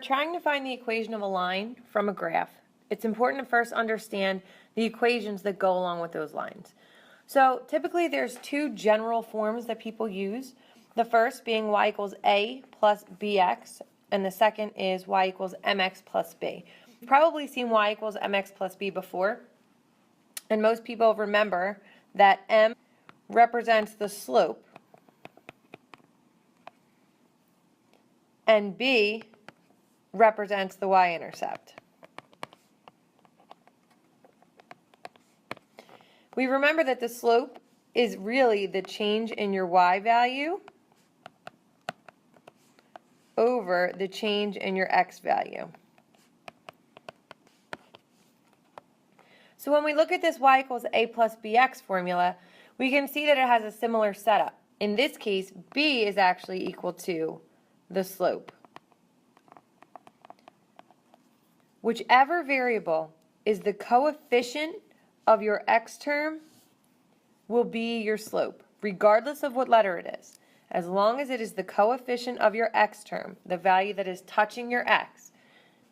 trying to find the equation of a line from a graph, it's important to first understand the equations that go along with those lines. So typically there's two general forms that people use. The first being y equals a plus bx, and the second is y equals mx plus b. You've probably seen y equals mx plus b before, and most people remember that m represents the slope and b represents the y-intercept. We remember that the slope is really the change in your y value over the change in your x value. So when we look at this y equals a plus bx formula, we can see that it has a similar setup. In this case, b is actually equal to the slope. Whichever variable is the coefficient of your x term will be your slope, regardless of what letter it is. As long as it is the coefficient of your x term, the value that is touching your x,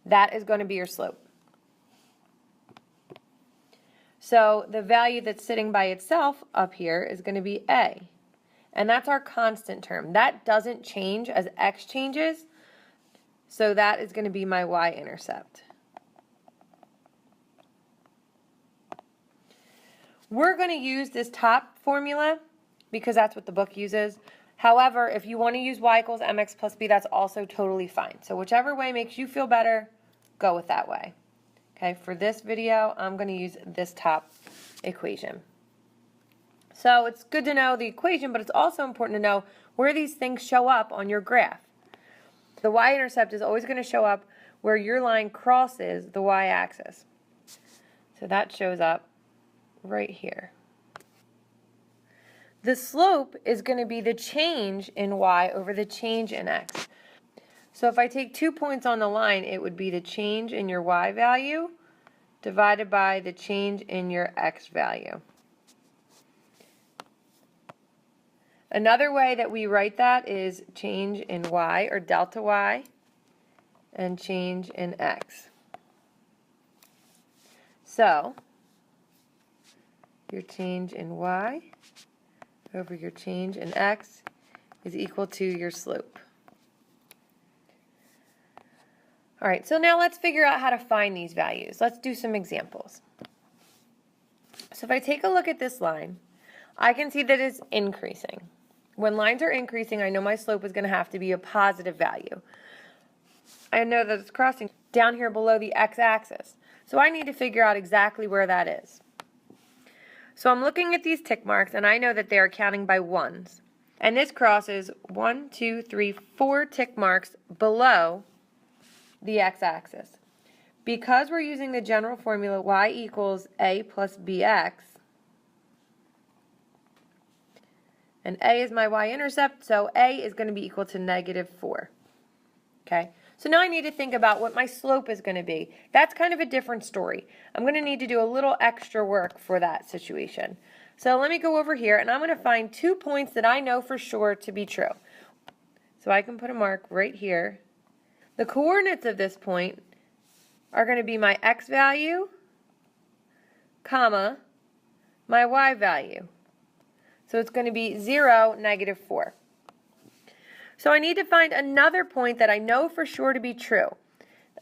that is going to be your slope. So the value that's sitting by itself up here is going to be a, and that's our constant term. That doesn't change as x changes, so that is going to be my y-intercept. We're going to use this top formula because that's what the book uses. However, if you want to use y equals mx plus b, that's also totally fine. So whichever way makes you feel better, go with that way. Okay, for this video, I'm going to use this top equation. So it's good to know the equation, but it's also important to know where these things show up on your graph. The y-intercept is always going to show up where your line crosses the y-axis. So that shows up right here. The slope is going to be the change in y over the change in x. So if I take 2 points on the line, it would be the change in your y value divided by the change in your x value. Another way that we write that is change in y, or delta y, and change in x. So your change in y over your change in x is equal to your slope. All right, so now let's figure out how to find these values. Let's do some examples. So if I take a look at this line, I can see that it's increasing. When lines are increasing, I know my slope is going to have to be a positive value. I know that it's crossing down here below the x-axis. So I need to figure out exactly where that is. So I'm looking at these tick marks, and I know that they are counting by ones. And this crosses 1, 2, 3, 4 tick marks below the x-axis. Because we're using the general formula y equals a plus bx, and a is my y-intercept, so a is going to be equal to -4. Okay? So now I need to think about what my slope is going to be. That's kind of a different story. I'm going to need to do a little extra work for that situation. So let me go over here, and I'm going to find 2 points that I know for sure to be true. So I can put a mark right here. The coordinates of this point are going to be my x value, comma, my y value. So it's going to be 0, -4. So I need to find another point that I know for sure to be true,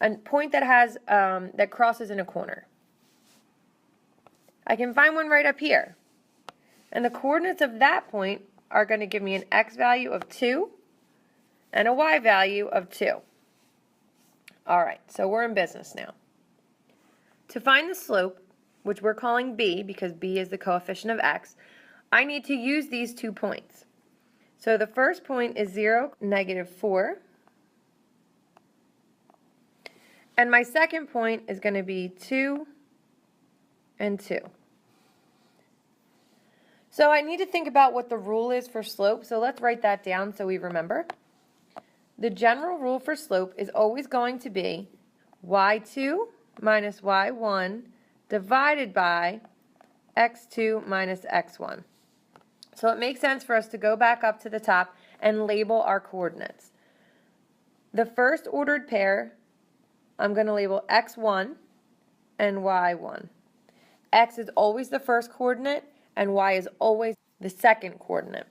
a point that has that crosses in a corner. I can find one right up here, and the coordinates of that point are going to give me an x value of 2 and a y value of 2. All right, so we're in business now. To find the slope, which we're calling b because b is the coefficient of x, I need to use these 2 points. So the first point is 0, -4. And my second point is going to be 2 and 2. So I need to think about what the rule is for slope, so let's write that down so we remember. The general rule for slope is always going to be y2 minus y1 divided by x2 minus x1. So it makes sense for us to go back up to the top and label our coordinates. the first ordered pair, I'm going to label x1 and y1. X is always the first coordinate, and y is always the second coordinate.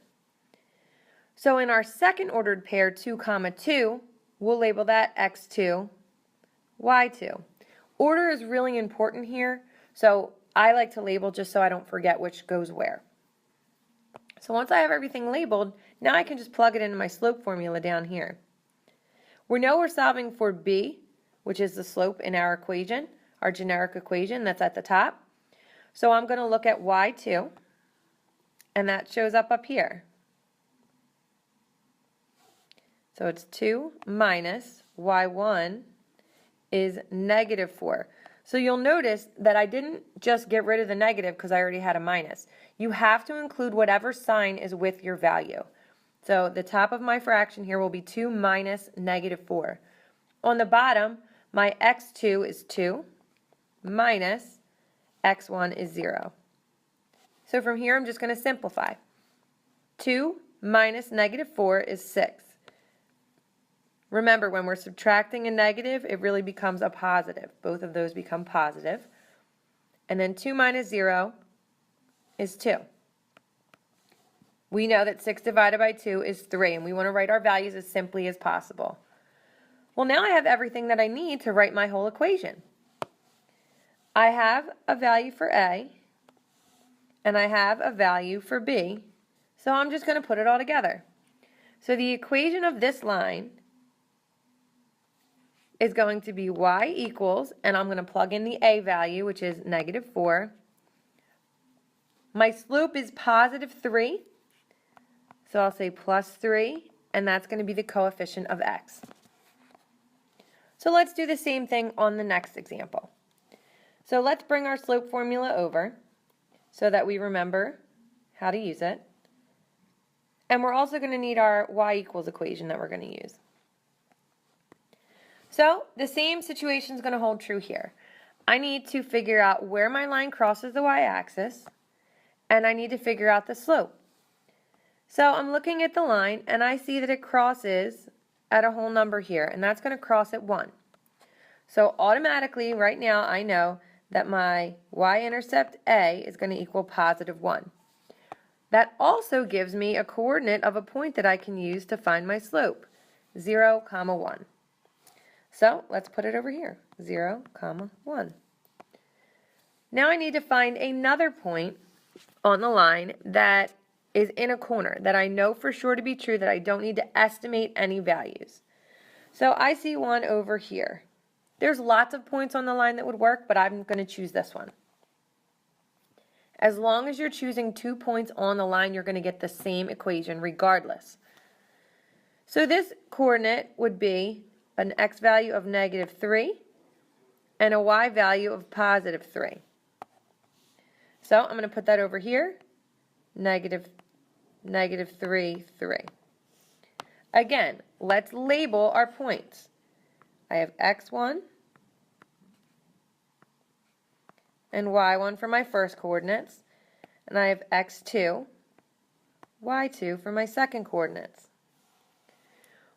So in our second ordered pair, 2, 2, we'll label that x2, y2. Order is really important here, so I like to label just so I don't forget which goes where. So once I have everything labeled, now I can just plug it into my slope formula down here. We know we're solving for b, which is the slope in our equation, our generic equation that's at the top. So I'm going to look at y2, and that shows up here. So it's 2 minus y1 is negative 4. So you'll notice that I didn't just get rid of the negative because I already had a minus. You have to include whatever sign is with your value. So the top of my fraction here will be 2 minus negative 4. On the bottom, my x2 is 2 minus x1 is 0. So from here I'm just going to simplify. 2 minus negative 4 is 6. Remember, when we're subtracting a negative, it really becomes a positive. Both of those become positive. And then 2 minus 0 is 2. We know that 6 divided by 2 is 3, and we want to write our values as simply as possible. Well, now I have everything that I need to write my whole equation. I have a value for A, and I have a value for B, so I'm just going to put it all together. So the equation of this line is going to be y equals, and I'm going to plug in the A value, which is negative 4. My slope is positive 3, so I'll say plus 3, and that's going to be the coefficient of x. So let's do the same thing on the next example. So let's bring our slope formula over so that we remember how to use it. And we're also going to need our y equals equation that we're going to use. So the same situation is going to hold true here. I need to figure out where my line crosses the y-axis, and I need to figure out the slope. So I'm looking at the line, and I see that it crosses at a whole number here, and that's going to cross at 1. So automatically, right now, I know that my y-intercept A is going to equal positive 1. That also gives me a coordinate of a point that I can use to find my slope, 0, 1. So let's put it over here, 0, 1. Now I need to find another point on the line that is in a corner that I know for sure to be true, that I don't need to estimate any values. So I see one over here. There's lots of points on the line that would work, but I'm going to choose this one. As long as you're choosing 2 points on the line, you're going to get the same equation regardless. So this coordinate would be an x value of negative 3 and a y value of positive 3. So I'm going to put that over here, negative 3, 3. Again, let's label our points. I have x1 and y1 for my first coordinates, and I have x2, y2 for my second coordinates.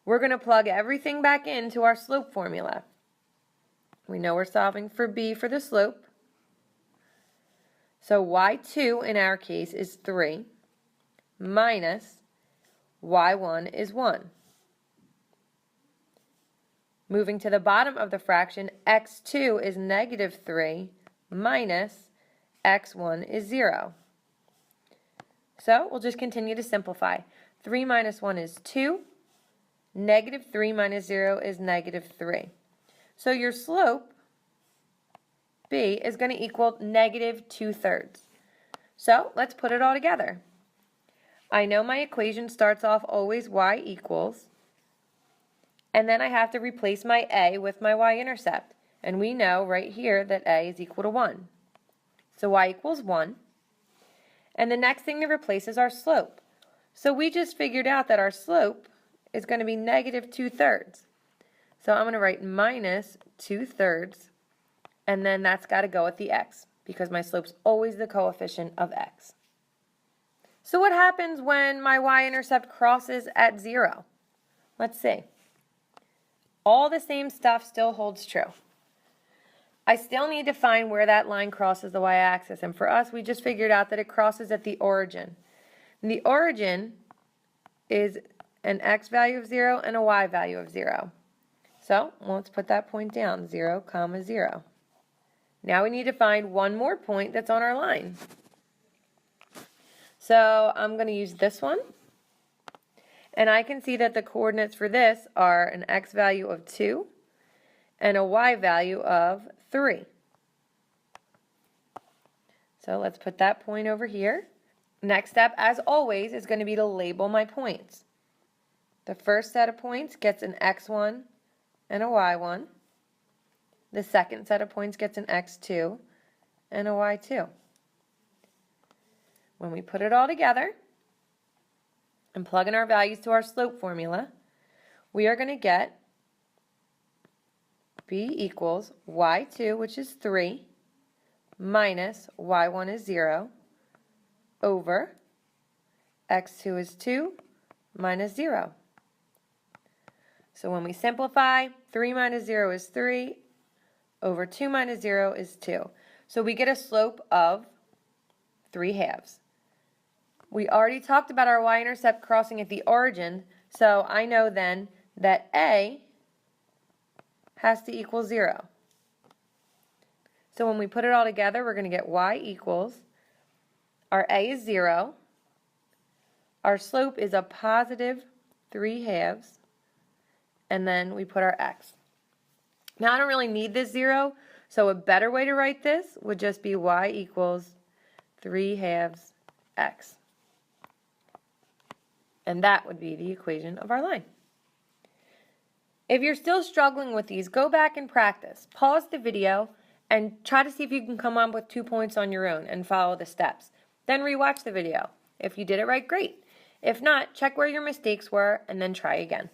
We're going to plug everything back into our slope formula. We know we're solving for b for the slope. So y2 in our case is 3 minus y1 is 1. Moving to the bottom of the fraction, x2 is negative 3 minus x1 is 0. So we'll just continue to simplify. 3 minus 1 is 2. Negative 3 minus 0 is negative 3. So your slope, b, is going to equal negative 2/3. So let's put it all together. I know my equation starts off always y equals, and then I have to replace my a with my y-intercept. And we know right here that a is equal to 1. So y equals 1. And the next thing to replace is our slope. So we just figured out that our slope is going to be negative 2/3. So I'm going to write minus 2/3, and then that's got to go with the x, because my slope's always the coefficient of x. So what happens when my y-intercept crosses at 0? Let's see. All the same stuff still holds true. I still need to find where that line crosses the y-axis, and for us, we just figured out that it crosses at the origin. And the origin is an x value of 0 and a y value of 0. So let's put that point down, 0, 0. Now we need to find one more point that's on our line. So I'm going to use this one. And I can see that the coordinates for this are an x value of 2 and a y value of 3. So let's put that point over here. Next step, as always, is going to be to label my points. The first set of points gets an x1 and a y1. The second set of points gets an x2 and a y2. When we put it all together and plug in our values to our slope formula, we are going to get b equals y2, which is 3, minus y1 is 0, over x2 is 2, minus 0. So when we simplify, 3 minus 0 is 3, over 2 minus 0 is 2. So we get a slope of 3/2. We already talked about our y-intercept crossing at the origin, so I know then that A has to equal 0. So when we put it all together, we're going to get y equals, our A is 0, our slope is a positive 3/2, and then we put our x. Now I don't really need this 0, so a better way to write this would just be y equals 3/2 x. And that would be the equation of our line. If you're still struggling with these, go back and practice. Pause the video and try to see if you can come up with 2 points on your own and follow the steps. Then rewatch the video. If you did it right, great. If not, check where your mistakes were and then try again.